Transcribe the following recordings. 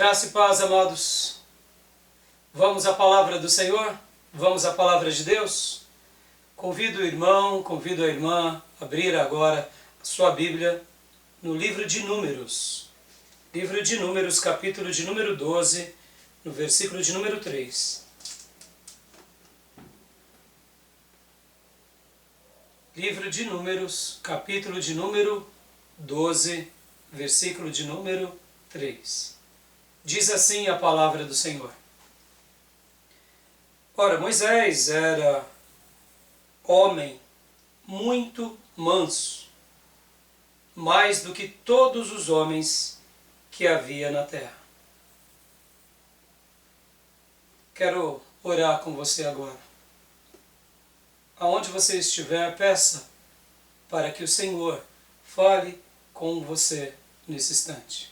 Graça e paz, amados. Vamos à palavra do Senhor? Vamos à palavra de Deus? Convido o irmão, convido a irmã a abrir agora a sua Bíblia no livro de Números. Livro de Números, capítulo de número 12, no versículo de número 3. Livro de Números, capítulo de número 12, versículo de número 3. Diz assim a palavra do Senhor. Ora, Moisés era homem muito manso, mais do que todos os homens que havia na terra. Quero orar com você agora. Aonde você estiver, peça para que o Senhor fale com você nesse instante.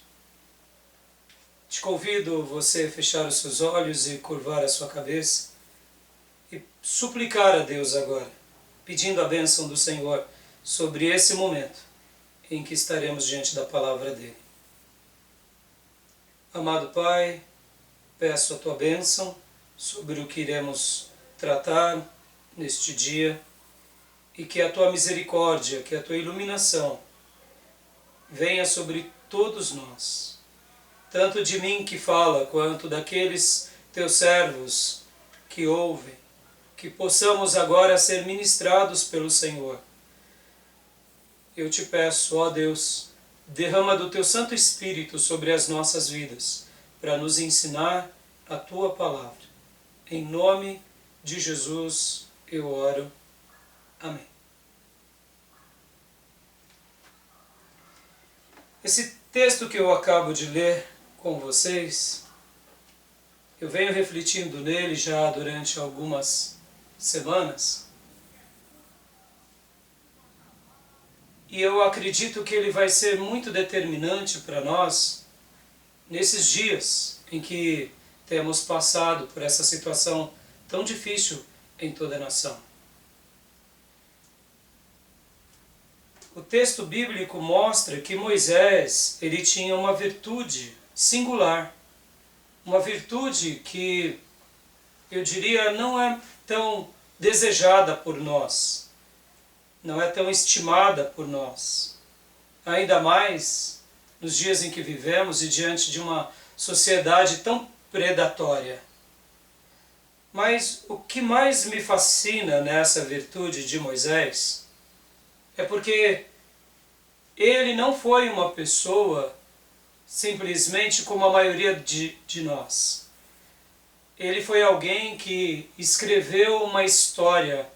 Te convido você a fechar os seus olhos e curvar a sua cabeça e suplicar a Deus agora, pedindo a bênção do Senhor sobre esse momento em que estaremos diante da palavra dele. Amado Pai, peço a tua bênção sobre o que iremos tratar neste dia e que a tua misericórdia, que a tua iluminação venha sobre todos nós, tanto de mim que fala, quanto daqueles teus servos que ouvem, que possamos agora ser ministrados pelo Senhor. Eu te peço, ó Deus, derrama do teu Santo Espírito sobre as nossas vidas, para nos ensinar a tua palavra. Em nome de Jesus eu oro. Amém. Esse texto que eu acabo de ler com vocês, eu venho refletindo nele já durante algumas semanas, e eu acredito que ele vai ser muito determinante para nós nesses dias em que temos passado por essa situação tão difícil em toda a nação. O texto bíblico mostra que Moisés, ele tinha uma virtude singular, uma virtude que eu diria não é tão desejada por nós, não é tão estimada por nós, ainda mais nos dias em que vivemos e diante de uma sociedade tão predatória. Mas o que mais me fascina nessa virtude de Moisés é porque ele não foi uma pessoa simplesmente como a maioria de nós. Ele foi alguém que escreveu uma história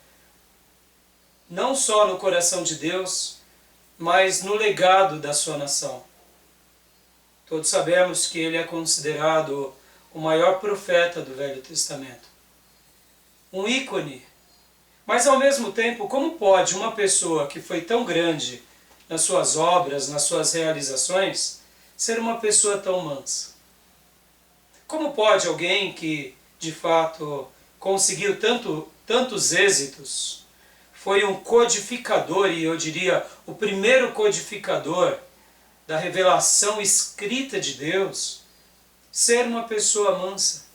não só no coração de Deus, mas no legado da sua nação. Todos sabemos que ele é considerado o maior profeta do Velho Testamento. Um ícone. Mas ao mesmo tempo, como pode uma pessoa que foi tão grande nas suas obras, nas suas realizações, ser uma pessoa tão mansa? Como pode alguém que, de fato, conseguiu tantos êxitos, foi um codificador, e eu diria o primeiro codificador da revelação escrita de Deus, ser uma pessoa mansa?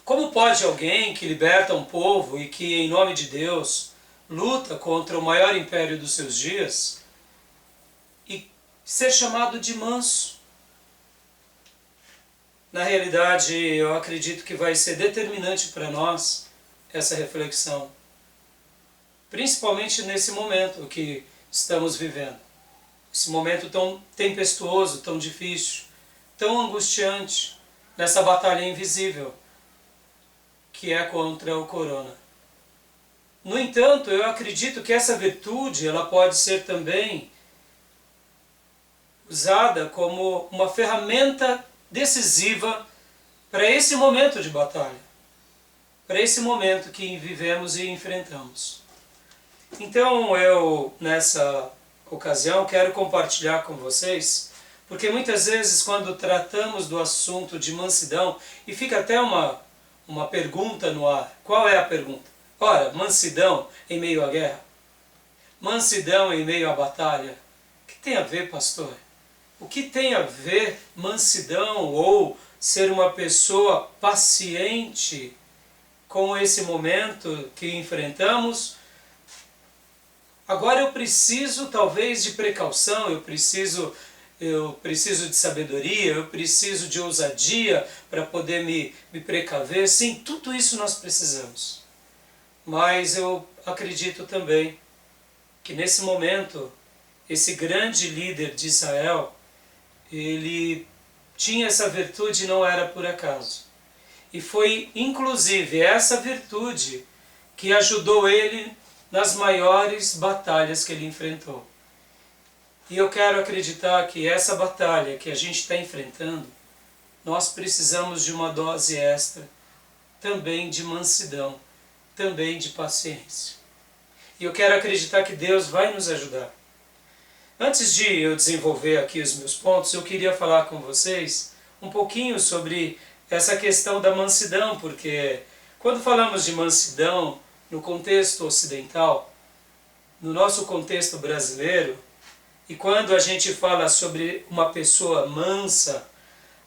Como pode alguém que liberta um povo e que, em nome de Deus, luta contra o maior império dos seus dias, ser chamado de manso? Na realidade, eu acredito que vai ser determinante para nós essa reflexão, principalmente nesse momento que estamos vivendo, esse momento tão tempestuoso, tão difícil, tão angustiante, nessa batalha invisível que é contra o corona. No entanto, eu acredito que essa virtude ela pode ser também usada como uma ferramenta decisiva para esse momento de batalha, para esse momento que vivemos e enfrentamos. Então eu, nessa ocasião, quero compartilhar com vocês, porque muitas vezes quando tratamos do assunto de mansidão, e fica até uma pergunta no ar. Qual é a pergunta? Ora, mansidão em meio à guerra? Mansidão em meio à batalha? O que tem a ver, pastor? O que tem a ver mansidão ou ser uma pessoa paciente com esse momento que enfrentamos? Agora eu preciso talvez de precaução, eu preciso de sabedoria, eu preciso de ousadia para poder me precaver. Sim, tudo isso nós precisamos. Mas eu acredito também que nesse momento, esse grande líder de Israel, ele tinha essa virtude e não era por acaso. E foi inclusive essa virtude que ajudou ele nas maiores batalhas que ele enfrentou. E eu quero acreditar que essa batalha que a gente está enfrentando, nós precisamos de uma dose extra, também de mansidão, também de paciência. E eu quero acreditar que Deus vai nos ajudar. Antes de eu desenvolver aqui os meus pontos, eu queria falar com vocês um pouquinho sobre essa questão da mansidão, porque quando falamos de mansidão no contexto ocidental, no nosso contexto brasileiro, e quando a gente fala sobre uma pessoa mansa,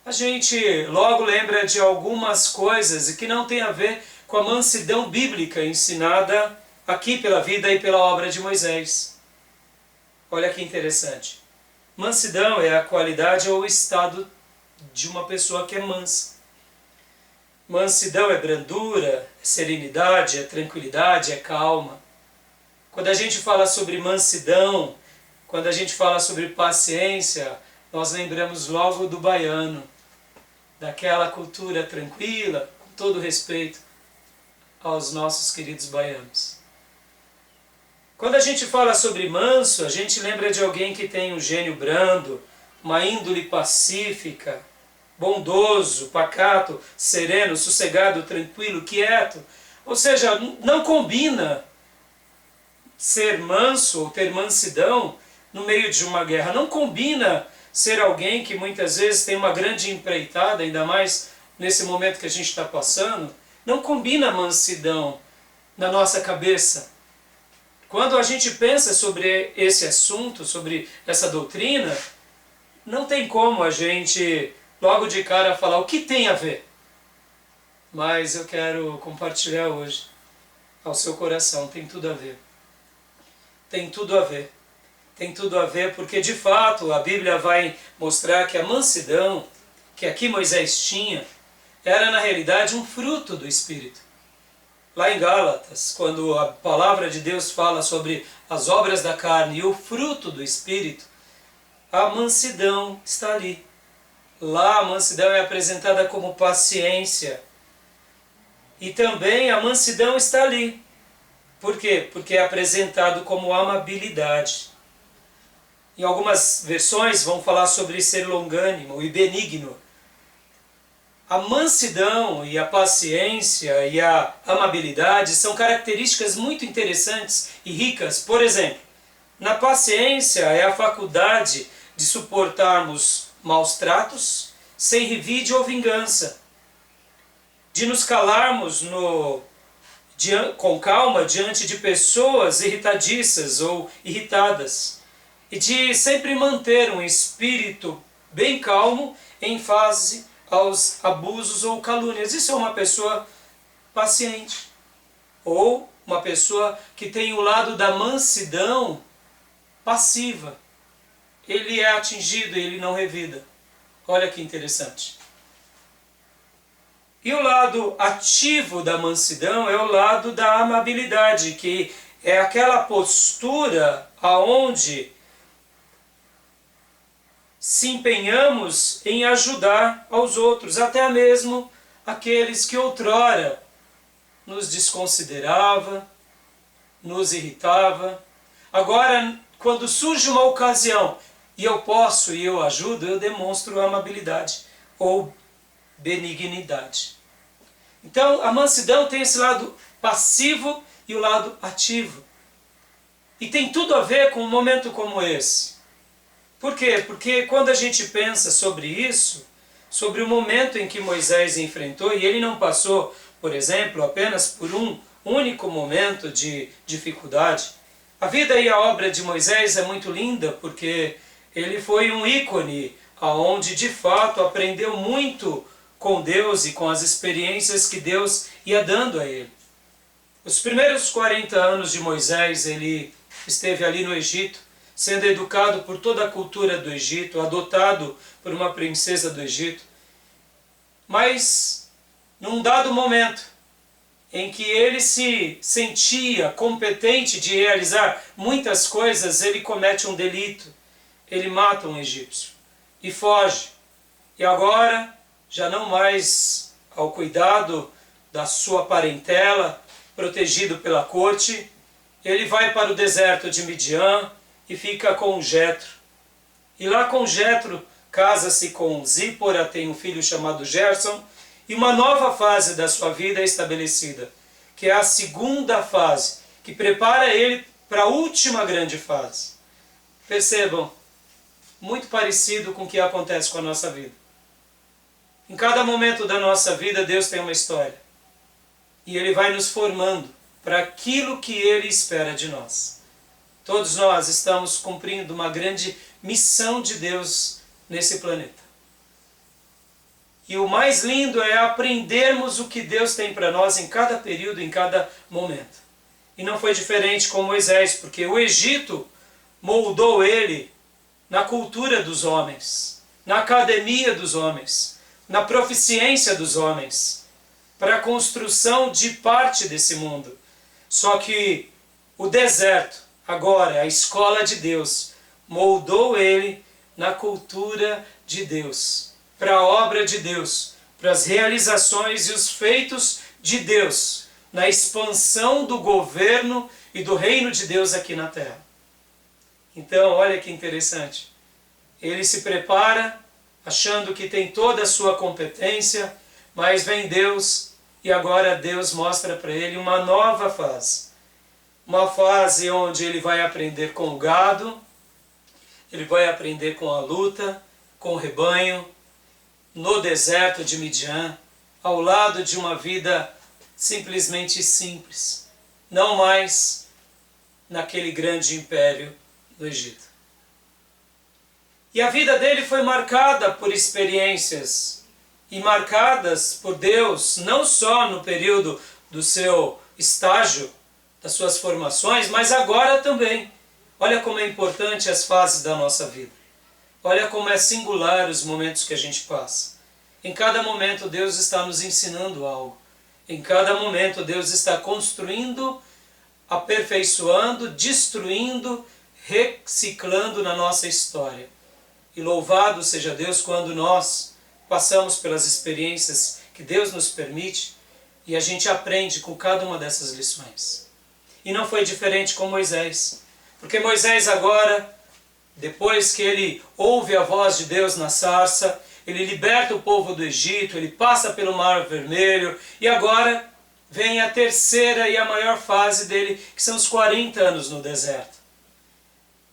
a gente logo lembra de algumas coisas que não tem a ver com a mansidão bíblica ensinada aqui pela vida e pela obra de Moisés. Olha que interessante. Mansidão é a qualidade ou o estado de uma pessoa que é mansa. Mansidão é brandura, é serenidade, é tranquilidade, é calma. Quando a gente fala sobre mansidão, quando a gente fala sobre paciência, nós lembramos logo do baiano, daquela cultura tranquila, com todo respeito aos nossos queridos baianos. Quando a gente fala sobre manso, a gente lembra de alguém que tem um gênio brando, uma índole pacífica, bondoso, pacato, sereno, sossegado, tranquilo, quieto. Ou seja, não combina ser manso ou ter mansidão no meio de uma guerra. Não combina ser alguém que muitas vezes tem uma grande empreitada, ainda mais nesse momento que a gente está passando. Não combina a mansidão na nossa cabeça. Quando a gente pensa sobre esse assunto, sobre essa doutrina, não tem como a gente logo de cara falar o que tem a ver. Mas eu quero compartilhar hoje ao seu coração, tem tudo a ver. Tem tudo a ver. Tem tudo a ver porque de fato a Bíblia vai mostrar que a mansidão que aqui Moisés tinha era na realidade um fruto do Espírito. Lá em Gálatas, quando a palavra de Deus fala sobre as obras da carne e o fruto do Espírito, a mansidão está ali. Lá a mansidão é apresentada como paciência. E também a mansidão está ali. Por quê? Porque é apresentado como amabilidade. Em algumas versões vão falar sobre ser longânimo e benigno. A mansidão e a paciência e a amabilidade são características muito interessantes e ricas. Por exemplo, na paciência é a faculdade de suportarmos maus tratos sem revide ou vingança, de nos calarmos com calma diante de pessoas irritadiças ou irritadas, e de sempre manter um espírito bem calmo em face aos abusos ou calúnias. Isso é uma pessoa paciente. Ou uma pessoa que tem o lado da mansidão passiva. Ele é atingido e ele não revida. Olha que interessante. E o lado ativo da mansidão é o lado da amabilidade, que é aquela postura aonde se empenhamos em ajudar aos outros, até mesmo aqueles que outrora nos desconsiderava, nos irritava. Agora, quando surge uma ocasião e eu posso e eu ajudo, eu demonstro amabilidade ou benignidade. Então, a mansidão tem esse lado passivo e o lado ativo. E tem tudo a ver com um momento como esse. Por quê? Porque quando a gente pensa sobre isso, sobre o momento em que Moisés enfrentou, e ele não passou, por exemplo, apenas por um único momento de dificuldade. A vida e a obra de Moisés é muito linda, porque ele foi um ícone aonde de fato aprendeu muito com Deus e com as experiências que Deus ia dando a ele. Os primeiros 40 anos de Moisés, ele esteve ali no Egito, sendo educado por toda a cultura do Egito, adotado por uma princesa do Egito. Mas, num dado momento, em que ele se sentia competente de realizar muitas coisas, ele comete um delito. Ele mata um egípcio e foge. E agora, já não mais ao cuidado da sua parentela, protegido pela corte, ele vai para o deserto de Midian e fica com Jetro. E lá com Jetro, casa-se com Zípora, tem um filho chamado Gerson, e uma nova fase da sua vida é estabelecida, que é a segunda fase, que prepara ele para a última grande fase. Percebam, muito parecido com o que acontece com a nossa vida. Em cada momento da nossa vida, Deus tem uma história. E Ele vai nos formando para aquilo que Ele espera de nós. Todos nós estamos cumprindo uma grande missão de Deus nesse planeta. E o mais lindo é aprendermos o que Deus tem para nós em cada período, em cada momento. E não foi diferente com Moisés, porque o Egito moldou ele na cultura dos homens, na academia dos homens, na proficiência dos homens, para a construção de parte desse mundo. Só que o deserto, agora, a escola de Deus, moldou ele na cultura de Deus, para a obra de Deus, para as realizações e os feitos de Deus, na expansão do governo e do reino de Deus aqui na terra. Então, olha que interessante. Ele se prepara, achando que tem toda a sua competência, mas vem Deus e agora Deus mostra para ele uma nova fase. Uma fase onde ele vai aprender com o gado, ele vai aprender com a luta, com o rebanho, no deserto de Midian, ao lado de uma vida simplesmente simples, não mais naquele grande império do Egito. E a vida dele foi marcada por experiências e marcadas por Deus, não só no período do seu estágio, das suas formações, mas agora também. Olha como é importante as fases da nossa vida. Olha como é singular os momentos que a gente passa. Em cada momento Deus está nos ensinando algo. Em cada momento Deus está construindo, aperfeiçoando, destruindo, reciclando na nossa história. E louvado seja Deus quando nós passamos pelas experiências que Deus nos permite e a gente aprende com cada uma dessas lições. E não foi diferente com Moisés. Porque Moisés agora, depois que ele ouve a voz de Deus na sarça, ele liberta o povo do Egito, ele passa pelo Mar Vermelho e agora vem a terceira e a maior fase dele, que são os 40 anos no deserto.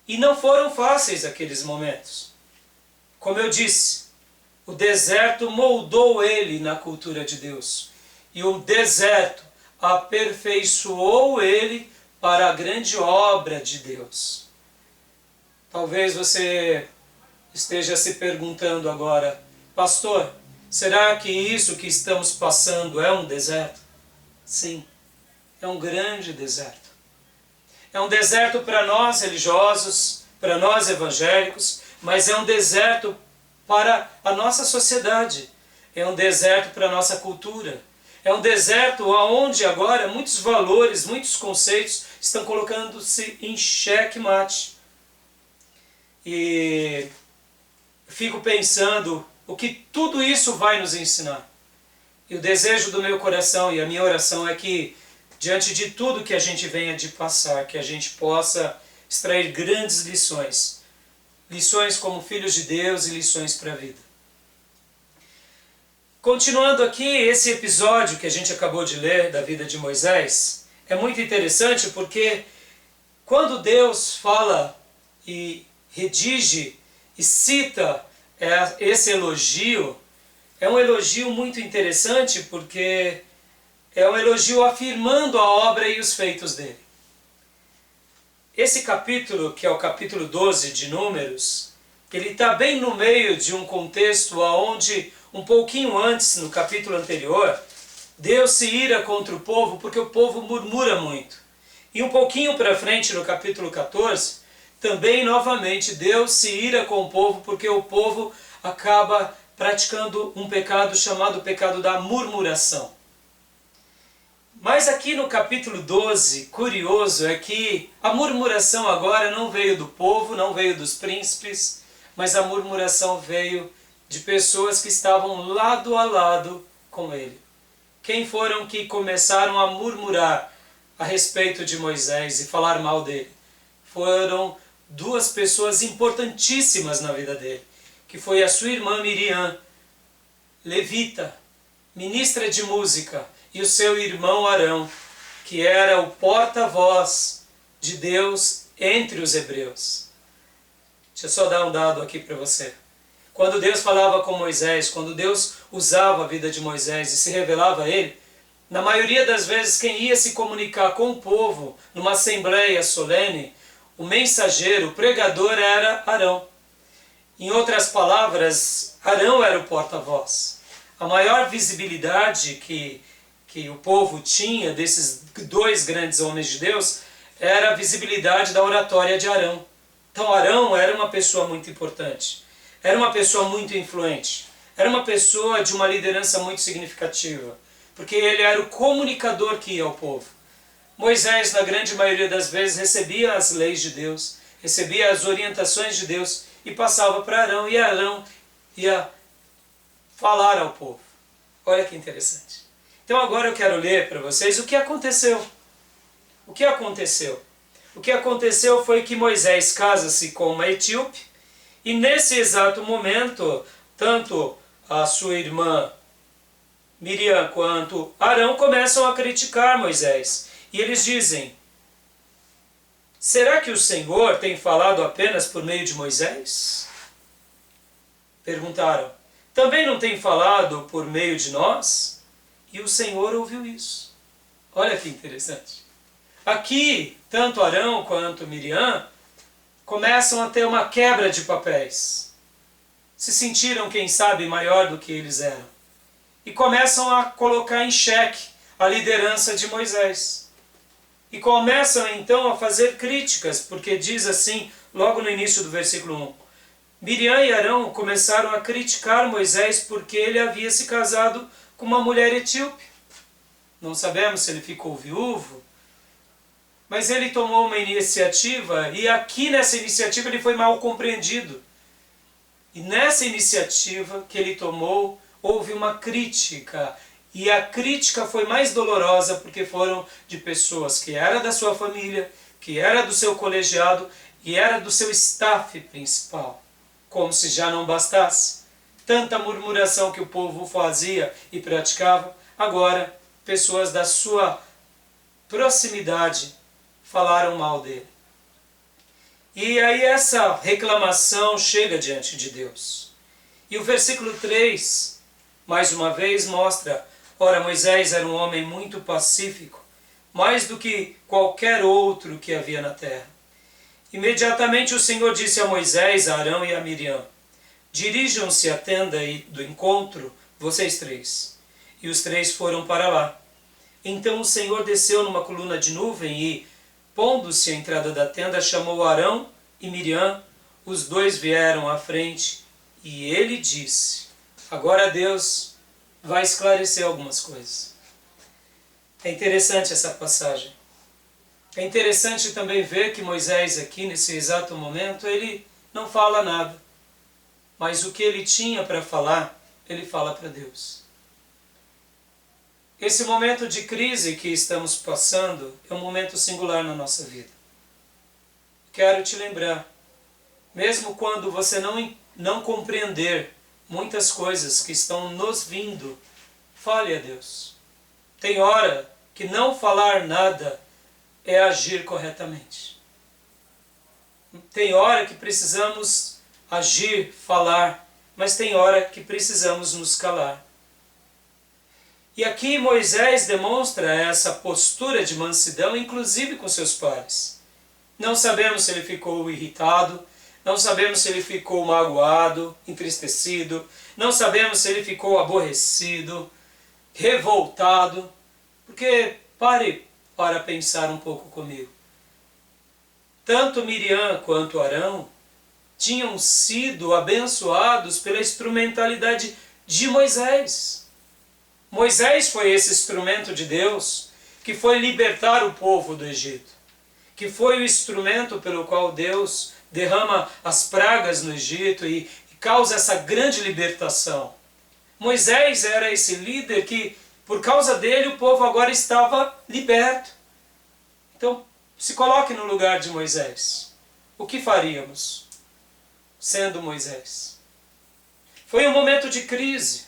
E não foram fáceis aqueles momentos. Como eu disse, o deserto moldou ele na cultura de Deus. E o deserto aperfeiçoou ele para a grande obra de Deus. Talvez você esteja se perguntando agora, pastor, será que isso que estamos passando é um deserto? Sim, é um grande deserto. É um deserto para nós religiosos, para nós evangélicos, mas é um deserto para a nossa sociedade. É um deserto para a nossa cultura. É um deserto onde agora muitos valores, muitos conceitos estão colocando-se em xeque-mate. E fico pensando o que tudo isso vai nos ensinar. E o desejo do meu coração e a minha oração é que, diante de tudo que a gente venha de passar, que a gente possa extrair grandes lições. Lições como filhos de Deus e lições para a vida. Continuando aqui, esse episódio que a gente acabou de ler da vida de Moisés é muito interessante porque quando Deus fala e redige e cita esse elogio, é um elogio muito interessante porque é um elogio afirmando a obra e os feitos dele. Esse capítulo, que é o capítulo 12 de Números, Ele está bem no meio de um contexto onde, um pouquinho antes, no capítulo anterior, Deus se ira contra o povo porque o povo murmura muito. E um pouquinho para frente, no capítulo 14, também novamente Deus se ira com o povo porque o povo acaba praticando um pecado chamado pecado da murmuração. Mas aqui no capítulo 12, curioso é que a murmuração agora não veio do povo, não veio dos príncipes, mas a murmuração veio de pessoas que estavam lado a lado com ele. Quem foram que começaram a murmurar a respeito de Moisés e falar mal dele? Foram duas pessoas importantíssimas na vida dele, que foi a sua irmã Miriam, levita, ministra de música, e o seu irmão Arão, que era o porta-voz de Deus entre os hebreus. Deixa eu só dar um dado aqui para você. Quando Deus falava com Moisés, quando Deus usava a vida de Moisés e se revelava a ele, na maioria das vezes quem ia se comunicar com o povo numa assembleia solene, o mensageiro, o pregador era Arão. Em outras palavras, Arão era o porta-voz. A maior visibilidade que o povo tinha desses dois grandes homens de Deus era a visibilidade da oratória de Arão. Então Arão era uma pessoa muito importante, era uma pessoa muito influente, era uma pessoa de uma liderança muito significativa, porque ele era o comunicador que ia ao povo. Moisés, na grande maioria das vezes, recebia as leis de Deus, recebia as orientações de Deus e passava para Arão, e Arão ia falar ao povo. Olha que interessante. Então agora eu quero ler para vocês o que aconteceu. O que aconteceu? O que aconteceu foi que Moisés casa-se com uma etíope, e nesse exato momento, tanto a sua irmã Miriam quanto Arão começam a criticar Moisés. E eles dizem: será que o Senhor tem falado apenas por meio de Moisés? Perguntaram. Também não tem falado por meio de nós? E o Senhor ouviu isso. Olha que interessante. Aqui, tanto Arão quanto Miriam começam a ter uma quebra de papéis. Se sentiram, quem sabe, maior do que eles eram. E começam a colocar em xeque a liderança de Moisés. E começam então a fazer críticas, porque diz assim, logo no início do versículo 1. Miriam e Arão começaram a criticar Moisés porque ele havia se casado com uma mulher etíope. Não sabemos se ele ficou viúvo, mas ele tomou uma iniciativa, e aqui nessa iniciativa ele foi mal compreendido. E nessa iniciativa que ele tomou, houve uma crítica. E a crítica foi mais dolorosa porque foram de pessoas que era da sua família, que era do seu colegiado e era do seu staff principal. Como se já não bastasse tanta murmuração que o povo fazia e praticava, agora pessoas da sua proximidade falaram mal dele. E aí essa reclamação chega diante de Deus. E o versículo 3, mais uma vez, mostra: ora, Moisés era um homem muito pacífico, mais do que qualquer outro que havia na terra. Imediatamente o Senhor disse a Moisés, a Arão e a Miriam: dirijam-se à tenda do encontro, vocês três. E os três foram para lá. Então o Senhor desceu numa coluna de nuvem e, pondo-se à entrada da tenda, chamou Arão e Miriam. Os dois vieram à frente e ele disse: agora Deus vai esclarecer algumas coisas. É interessante essa passagem. É interessante também ver que Moisés aqui, nesse exato momento, ele não fala nada. Mas o que ele tinha para falar, ele fala para Deus. Esse momento de crise que estamos passando é um momento singular na nossa vida. Quero te lembrar, mesmo quando você não compreender muitas coisas que estão nos vindo, fale a Deus. Tem hora que não falar nada é agir corretamente. Tem hora que precisamos agir, falar, mas tem hora que precisamos nos calar. E aqui Moisés demonstra essa postura de mansidão, inclusive com seus pares. Não sabemos se ele ficou irritado, Não sabemos se ele ficou magoado, entristecido. Não sabemos se ele ficou aborrecido, revoltado. Porque pare para pensar um pouco comigo. Tanto Miriam quanto Arão tinham sido abençoados pela instrumentalidade de Moisés. Moisés foi esse instrumento de Deus que foi libertar o povo do Egito, que foi o instrumento pelo qual Deus derrama as pragas no Egito e causa essa grande libertação. Moisés era esse líder que, por causa dele, o povo agora estava liberto. Então, se coloque no lugar de Moisés. O que faríamos sendo Moisés? Foi um momento de crise.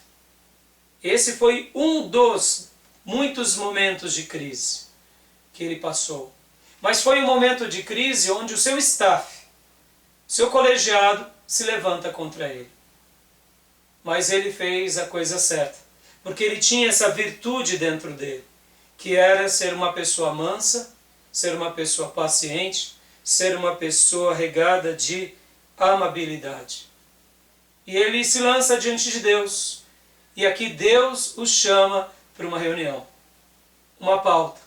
Esse foi um dos muitos momentos de crise que ele passou. Mas foi um momento de crise onde o seu staff, seu colegiado, se levanta contra ele. Mas ele fez a coisa certa, porque ele tinha essa virtude dentro dele, que era ser uma pessoa mansa, ser uma pessoa paciente, ser uma pessoa regada de amabilidade. E ele se lança diante de Deus. E aqui Deus o chama para uma reunião, uma pauta.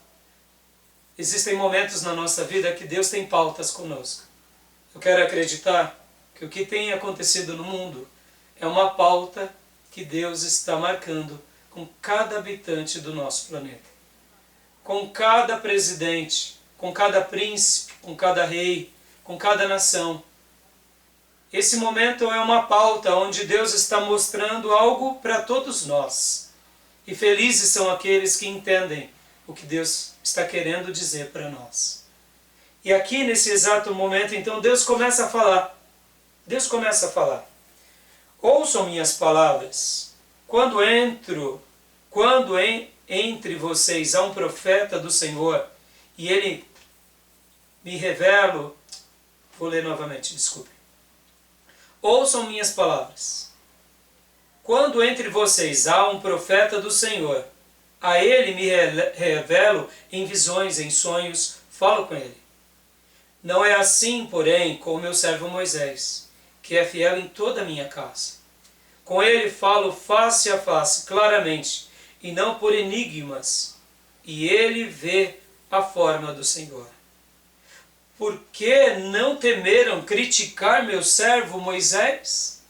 Existem momentos na nossa vida que Deus tem pautas conosco. Eu quero acreditar que o que tem acontecido no mundo é uma pauta que Deus está marcando com cada habitante do nosso planeta. Com cada presidente, com cada príncipe, com cada rei, com cada nação. Esse momento é uma pauta onde Deus está mostrando algo para todos nós. E felizes são aqueles que entendem o que Deus está querendo dizer para nós. E aqui nesse exato momento, então, Deus começa a falar. Deus começa a falar. Ouçam minhas palavras. Quando entre vocês há um profeta do Senhor, e ele me revela, vou ler novamente, desculpe. Ouçam minhas palavras. Quando entre vocês há um profeta do Senhor, a ele me revelo em visões, em sonhos, falo com ele. Não é assim, porém, com o meu servo Moisés, que é fiel em toda a minha casa. Com ele falo face a face, claramente, e não por enigmas, e ele vê a forma do Senhor. Por que não temeram criticar meu servo Moisés?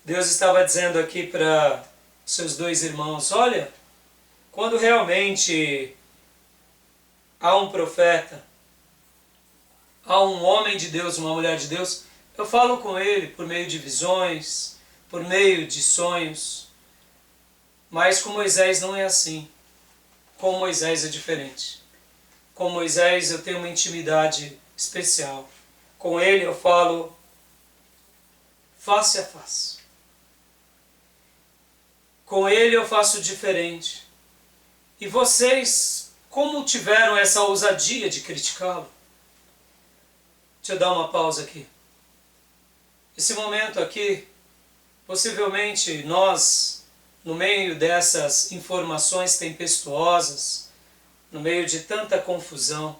Deus estava dizendo aqui para seus dois irmãos, olha, quando realmente há um profeta, há um homem de Deus, uma mulher de Deus, eu falo com ele por meio de visões, por meio de sonhos, mas com Moisés não é assim. Com Moisés é diferente. Com Moisés eu tenho uma intimidade especial. Com ele eu falo face a face. Com ele eu faço diferente. E vocês, como tiveram essa ousadia de criticá-lo? Deixa eu dar uma pausa aqui. Esse momento aqui, possivelmente nós, no meio dessas informações tempestuosas, no meio de tanta confusão,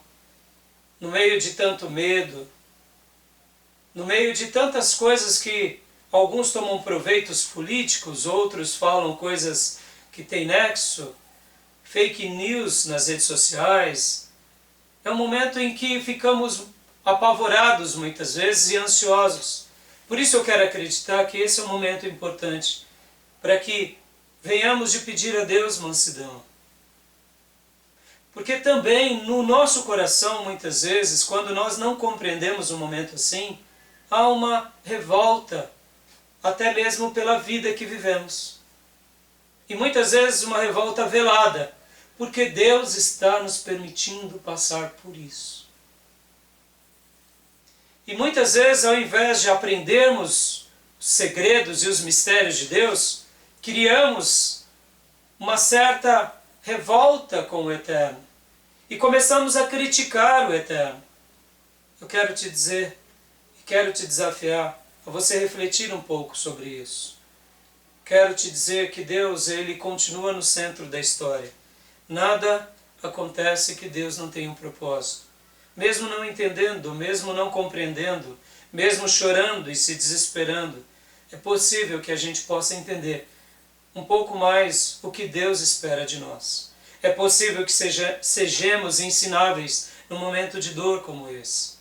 no meio de tanto medo, no meio de tantas coisas que alguns tomam proveitos políticos, outros falam coisas que têm nexo, fake news nas redes sociais, é um momento em que ficamos apavorados muitas vezes e ansiosos. Por isso eu quero acreditar que esse é um momento importante para que venhamos de pedir a Deus mansidão. Porque também no nosso coração, muitas vezes, quando nós não compreendemos um momento assim, há uma revolta, até mesmo pela vida que vivemos. E muitas vezes uma revolta velada, porque Deus está nos permitindo passar por isso. E muitas vezes, ao invés de aprendermos os segredos e os mistérios de Deus, criamos uma certa revolta com o Eterno e começamos a criticar o Eterno. Eu quero te dizer e quero te desafiar a você refletir um pouco sobre isso. Quero te dizer que Deus, ele continua no centro da história. Nada acontece que Deus não tenha um propósito. mesmo não entendendo, mesmo não compreendendo, mesmo chorando e se desesperando, é possível que a gente possa entender um pouco mais o que Deus espera de nós. É possível que sejamos ensináveis num momento de dor como esse.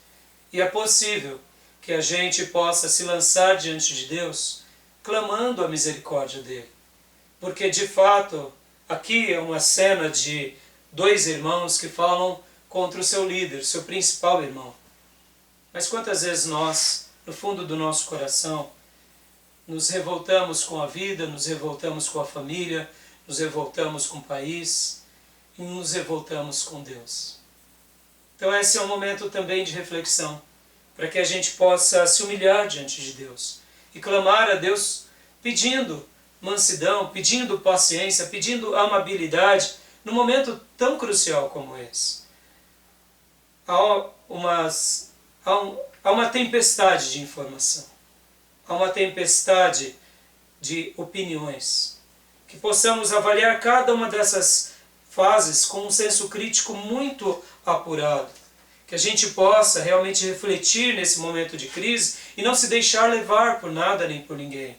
E é possível que a gente possa se lançar diante de Deus, clamando a misericórdia dele. Porque, de fato, aqui é uma cena de dois irmãos que falam contra o seu líder, seu principal irmão. Mas quantas vezes nós, no fundo do nosso coração, nos revoltamos com a vida, nos revoltamos com a família, nos revoltamos com o país e nos revoltamos com Deus. Então esse é um momento também de reflexão, para que a gente possa se humilhar diante de Deus e clamar a Deus pedindo mansidão, pedindo paciência, pedindo amabilidade, num momento tão crucial como esse. Há uma tempestade de informação, há uma tempestade de opiniões. Que possamos avaliar cada uma dessas fases com um senso crítico muito apurado. Que a gente possa realmente refletir nesse momento de crise e não se deixar levar por nada nem por ninguém.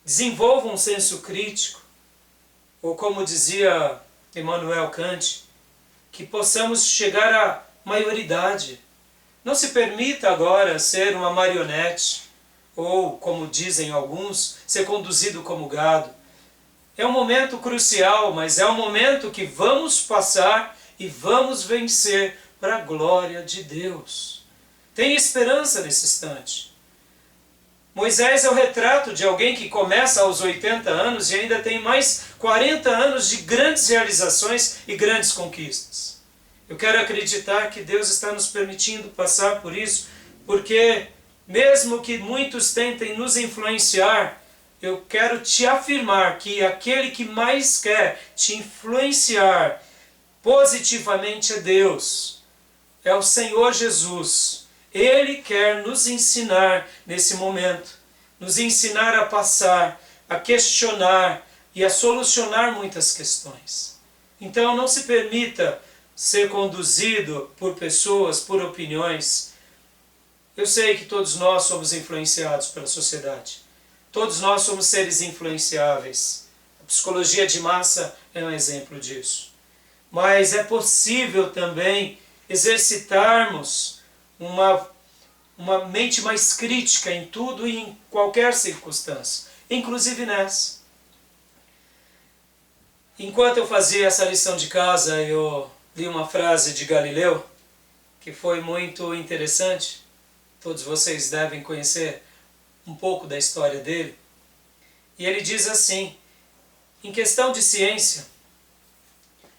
Desenvolva um senso crítico, ou como dizia Immanuel Kant, que possamos chegar à maioridade. Não se permita agora ser uma marionete, ou, como dizem alguns, ser conduzido como gado. É um momento crucial, mas é um momento que vamos passar e vamos vencer para a glória de Deus. Tenha esperança nesse instante. Moisés é o retrato de alguém que começa aos 80 anos e ainda tem mais 40 anos de grandes realizações e grandes conquistas. Eu quero acreditar que Deus está nos permitindo passar por isso, porque mesmo que muitos tentem nos influenciar, eu quero te afirmar que aquele que mais quer te influenciar positivamente é Deus, é o Senhor Jesus. Ele quer nos ensinar nesse momento, nos ensinar a passar, a questionar e a solucionar muitas questões. Então não se permita ser conduzido por pessoas, por opiniões. Eu sei que todos nós somos influenciados pela sociedade. Todos nós somos seres influenciáveis. A psicologia de massa é um exemplo disso. Mas é possível também exercitarmos uma mente mais crítica em tudo e em qualquer circunstância, inclusive nessa. Enquanto eu fazia essa lição de casa, eu li uma frase de Galileu, que foi muito interessante. Todos vocês devem conhecer um pouco da história dele. E ele diz assim: em questão de ciência,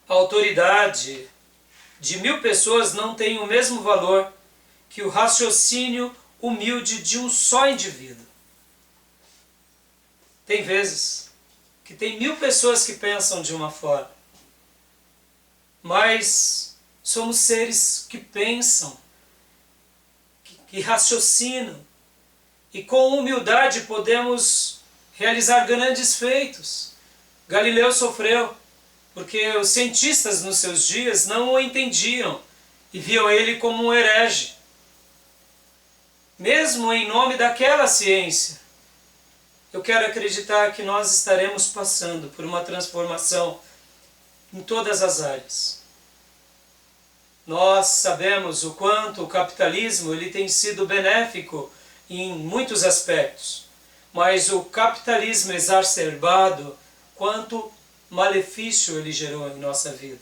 a autoridade de 1000 pessoas não tem o mesmo valor que o raciocínio humilde de um só indivíduo. Tem vezes que tem 1000 pessoas que pensam de uma forma, mas somos seres que pensam, que raciocinam, e com humildade podemos realizar grandes feitos. Galileu sofreu porque os cientistas nos seus dias não o entendiam e viam ele como um herege. Mesmo em nome daquela ciência, eu quero acreditar que nós estaremos passando por uma transformação em todas as áreas. Nós sabemos o quanto o capitalismo ele tem sido benéfico em muitos aspectos, mas o capitalismo exacerbado, quanto malefício ele gerou em nossa vida.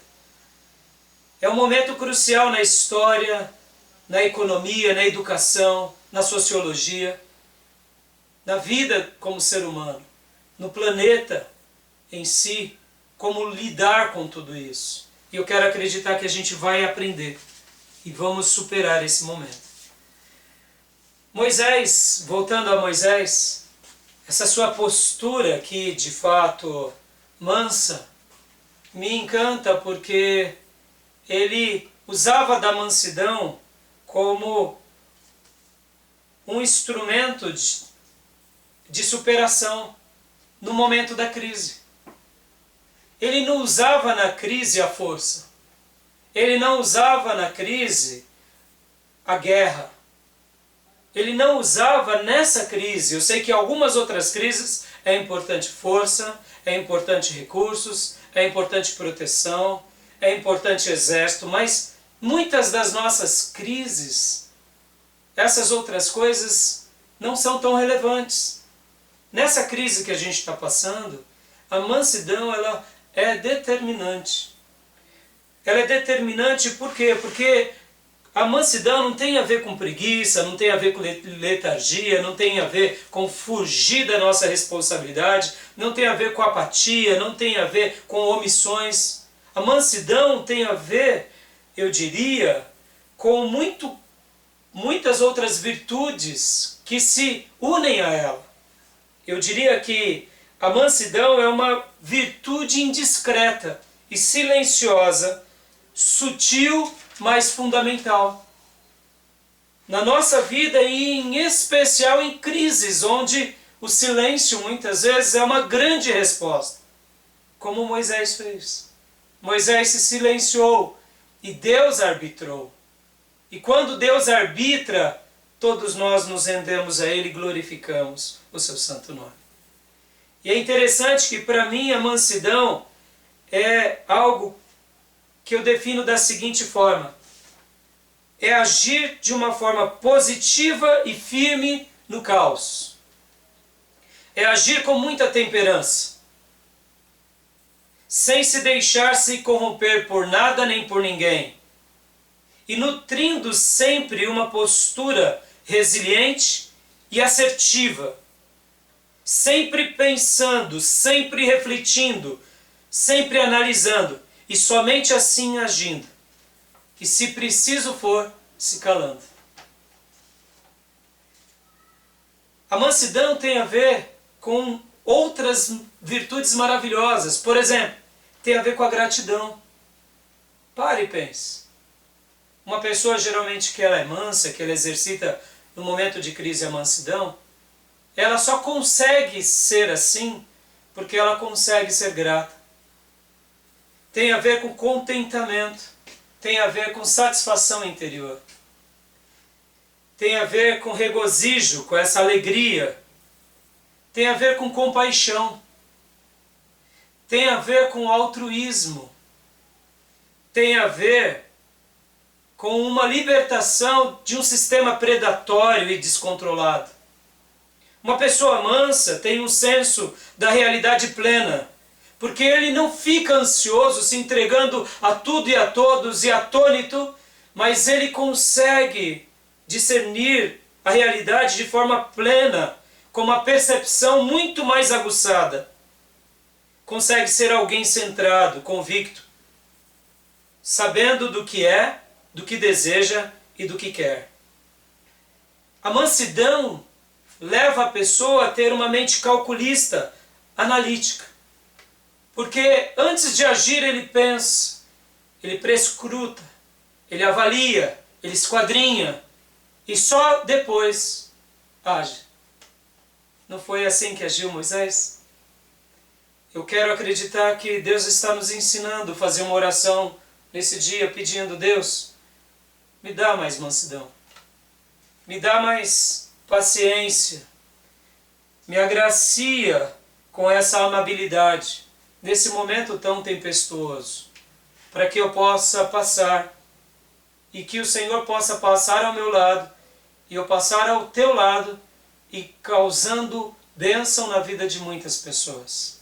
É um momento crucial na história, na economia, na educação, na sociologia, na vida como ser humano, no planeta em si, como lidar com tudo isso. E eu quero acreditar que a gente vai aprender e vamos superar esse momento. Moisés, voltando a Moisés, essa sua postura aqui, de fato, mansa, me encanta porque ele usava da mansidão como um instrumento de superação no momento da crise. Ele não usava na crise a força. ele não usava na crise a guerra. Ele não usava nessa crise. Eu sei que em algumas outras crises é importante força, é importante recursos, é importante proteção, é importante exército, mas muitas das nossas crises, essas outras coisas não são tão relevantes. Nessa crise que a gente está passando, a mansidão ela é determinante. Ela é determinante por quê? Porque a mansidão não tem a ver com preguiça, não tem a ver com letargia, não tem a ver com fugir da nossa responsabilidade, não tem a ver com apatia, não tem a ver com omissões. A mansidão tem a ver, eu diria, com muitas outras virtudes que se unem a ela. Eu diria que a mansidão é uma virtude indiscreta e silenciosa, sutil, mas fundamental. Na nossa vida e em especial em crises, onde o silêncio muitas vezes é uma grande resposta, como Moisés fez. Moisés se silenciou e Deus arbitrou. E quando Deus arbitra, todos nós nos rendemos a Ele e glorificamos o seu santo nome. E é interessante que para mim a mansidão é algo que eu defino da seguinte forma: é agir de uma forma positiva e firme no caos. É agir com muita temperança, sem se deixar se corromper por nada nem por ninguém, e nutrindo sempre uma postura resiliente e assertiva, sempre pensando, sempre refletindo, sempre analisando, e somente assim agindo, e se preciso for, se calando. A mansidão tem a ver com outras virtudes maravilhosas. Por exemplo, tem a ver com a gratidão. Pare e pense. Uma pessoa geralmente que ela é mansa, que ela exercita no momento de crise a mansidão, ela só consegue ser assim porque ela consegue ser grata. Tem a ver com contentamento, tem a ver com satisfação interior, tem a ver com regozijo, com essa alegria, tem a ver com compaixão, tem a ver com altruísmo, tem a ver com uma libertação de um sistema predatório e descontrolado. Uma pessoa mansa tem um senso da realidade plena, porque ele não fica ansioso, se entregando a tudo e a todos e atônito, mas ele consegue discernir a realidade de forma plena, com uma percepção muito mais aguçada. Consegue ser alguém centrado, convicto, sabendo do que é, do que deseja e do que quer. A mansidão leva a pessoa a ter uma mente calculista, analítica. Porque antes de agir ele pensa, ele prescruta, ele avalia, ele esquadrinha e só depois age. Não foi assim que agiu Moisés? Eu quero acreditar que Deus está nos ensinando a fazer uma oração nesse dia pedindo: Deus, me dá mais mansidão, me dá mais paciência, me agracia com essa amabilidade nesse momento tão tempestuoso, para que eu possa passar e que o Senhor possa passar ao meu lado e eu passar ao teu lado e causando bênção na vida de muitas pessoas.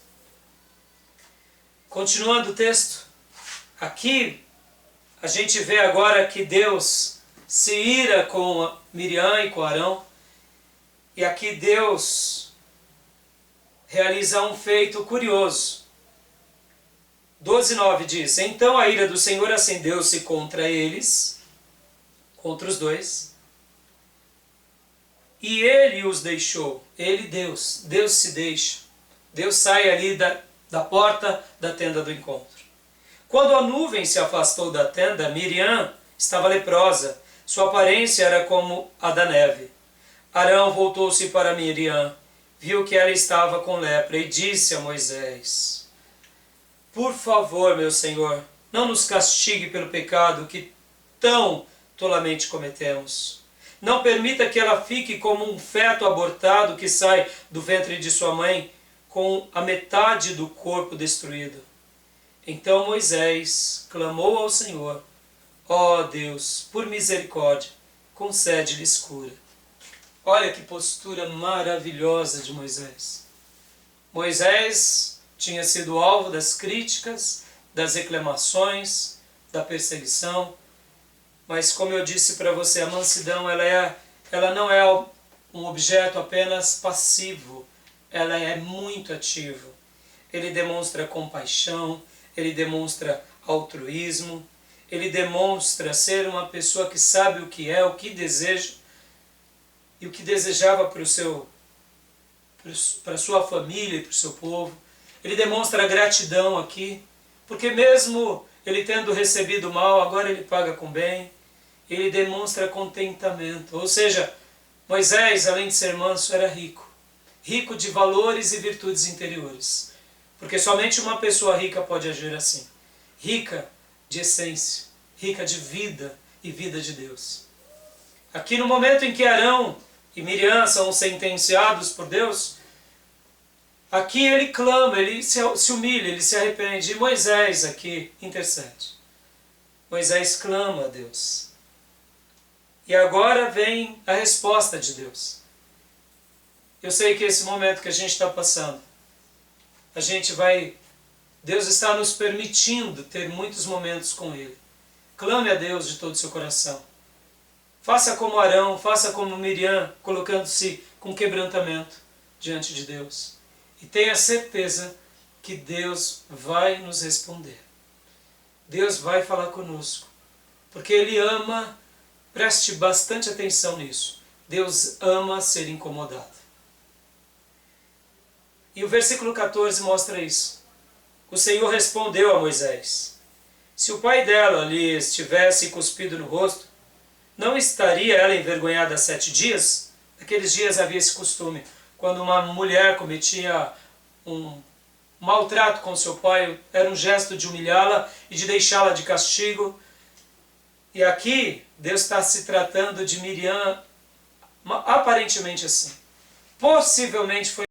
Continuando o texto, aqui a gente vê agora que Deus se ira com Miriam e com Arão, e aqui Deus realiza um feito curioso. 12:9 diz: então a ira do Senhor acendeu-se contra eles, contra os dois, e ele os deixou. Ele, Deus se deixa. Deus sai ali da porta da tenda do encontro. Quando a nuvem se afastou da tenda, Miriam estava leprosa. Sua aparência era como a da neve. Arão voltou-se para Miriam, viu que ela estava com lepra e disse a Moisés: por favor, meu senhor, não nos castigue pelo pecado que tão tolamente cometemos. Não permita que ela fique como um feto abortado que sai do ventre de sua mãe com a metade do corpo destruído. Então Moisés clamou ao Senhor: ó Deus, por misericórdia, concede-lhes cura. Olha que postura maravilhosa de Moisés. Moisés tinha sido alvo das críticas, das reclamações, da perseguição, mas como eu disse para você, a mansidão ela não é um objeto apenas passivo, ela é muito ativo. Ele demonstra compaixão, ele demonstra altruísmo, ele demonstra ser uma pessoa que sabe o que é, o que deseja e o que desejava para a sua família e para o seu povo. Ele demonstra gratidão aqui, porque mesmo ele tendo recebido mal, agora ele paga com bem. Ele demonstra contentamento. Ou seja, Moisés, além de ser manso, era rico. Rico de valores e virtudes interiores. Porque somente uma pessoa rica pode agir assim. Rica de essência, rica de vida e vida de Deus. Aqui no momento em que Arão e Miriam são sentenciados por Deus, aqui ele clama, ele se humilha, ele se arrepende. E Moisés aqui intercede. Moisés clama a Deus. E agora vem a resposta de Deus. Eu sei que esse momento que a gente está passando, Deus está nos permitindo ter muitos momentos com Ele. Clame a Deus de todo o seu coração. Faça como Arão, faça como Miriam, colocando-se com quebrantamento diante de Deus. E tenha certeza que Deus vai nos responder. Deus vai falar conosco. Porque Ele ama, preste bastante atenção nisso. Deus ama ser incomodado. E o versículo 14 mostra isso. O Senhor respondeu a Moisés: se o pai dela lhe estivesse cuspido no rosto, não estaria ela envergonhada 7 dias? Naqueles dias havia esse costume. Quando uma mulher cometia um maltrato com seu pai, era um gesto de humilhá-la e de deixá-la de castigo. E aqui, Deus está se tratando de Miriam aparentemente assim. Possivelmente foi